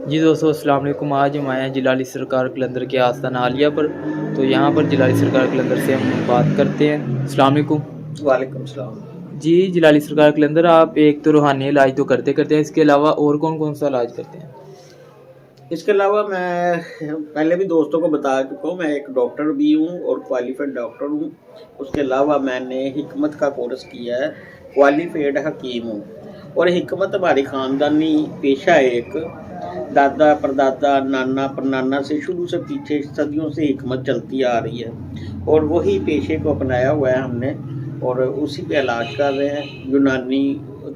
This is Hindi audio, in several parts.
जी दोस्तों, अस्सलाम वालेकुम। आज हम आए हैं जिलाली सरकार कलंदर के आस्ताना आलिया पर। तो यहाँ पर जिलाली सरकार कलंदर से हम बात करते हैं। अस्सलाम वालेकुम। वालेकुम सलाम। जी, जिलाली सरकार कलंदर, आप एक तो रूहानी इलाज तो करते हैं, इसके अलावा और कौन कौन सा इलाज करते हैं? इसके अलावा मैं पहले भी दोस्तों को बता चुका हूँ, मैं एक डॉक्टर भी हूँ और क्वालिफाइड डॉक्टर हूँ। उसके अलावा मैंने हिकमत का कोर्स किया है, क्वालिफाइड हकीम हूँ। और हिकमत हमारी ख़ानदानी पेशा है। एक दादा परदादा नाना परनाना से शुरू से पीछे सदियों से हिकमत चलती आ रही है और वही पेशे को अपनाया हुआ है हमने और उसी पे इलाज कर रहे हैं। यूनानी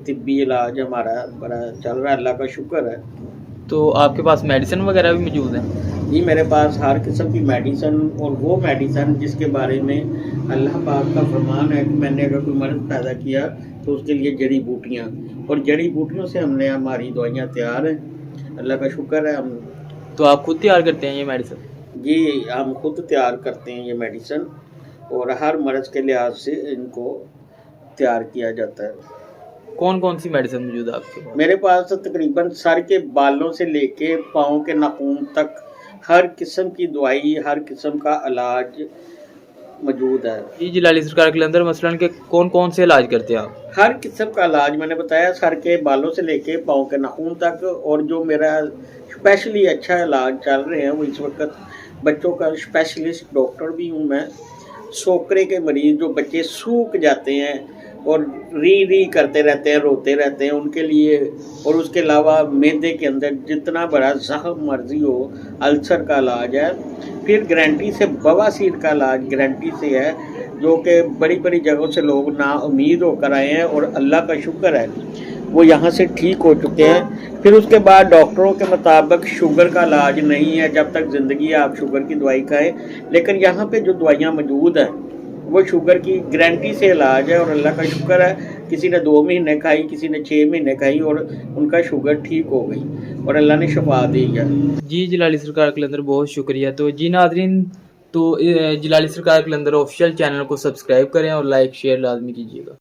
तिब्बी इलाज हमारा बड़ा चल रहा है, अल्लाह का शुक्र है। तो आपके पास मेडिसिन वगैरह भी मौजूद हैं? जी, मेरे पास हर किस्म की मेडिसन और वो मेडिसन जिसके बारे में अल्लाह पाक का फरमान है कि मैंने अगर कोई मर्ज़ पैदा किया तो उसके लिए जड़ी बूटियाँ, और जड़ी बूटियों से हमने हमारी दवाइयाँ तैयार हैं। अल्लाह का शुक्र है। हम तो आप खुद तैयार करते हैं ये मेडिसिन? जी, हम खुद तैयार करते हैं ये मेडिसन और हर मर्ज़ के लिहाज से इनको तैयार किया जाता है। कौन कौन सी मेडिसिन मौजूद है आपके पास? मेरे पास तो तकरीबन सर के बालों से लेके पाँव के नाखून तक हर किस्म की दवाई, हर किस्म का इलाज मौजूद है। जी, जिलाली सरकार कलंदर मसलन के कौन कौन से इलाज करते हैं आप? हर किस्म का इलाज मैंने बताया, सर के बालों से लेके पाँव के नाखून तक। और जो मेरा स्पेशली अच्छा इलाज चल रहे हैं वो इस वक्त बच्चों का स्पेशलिस्ट डॉक्टर भी हूँ मैं। सोकरे के मरीज़ जो बच्चे सूख जाते हैं और री करते रहते हैं, रोते रहते हैं, उनके लिए। और उसके अलावा मैदे के अंदर जितना बड़ा ज़ख्म मर्जी हो, अल्सर का इलाज है। फिर गारंटी से बवासीर का इलाज गारंटी से है, जो कि बड़ी बड़ी जगहों से लोग नाउम्मीद होकर आए हैं और अल्लाह का शुक्र है वो यहाँ से ठीक हो चुके हैं। फिर उसके बाद डॉक्टरों के मुताबिक शुगर का इलाज नहीं है, जब तक ज़िंदगी है आप शुगर की दवाई खाएं। लेकिन यहाँ पे जो दवाइयाँ मौजूद हैं वो शुगर की गारंटी से इलाज है और अल्लाह का शुक्र है। किसी ने 2 महीने खाई, किसी ने 6 महीने खाई और उनका शुगर ठीक हो गई और अल्लाह ने शफा दी है। जी, जिलाली सरकार कलंदर, बहुत शुक्रिया। तो जी नाज़रीन, तो जिलाली सरकार कलंदर ऑफिशियल चैनल को सब्सक्राइब करें और लाइक शेयर लाजमी कीजिएगा।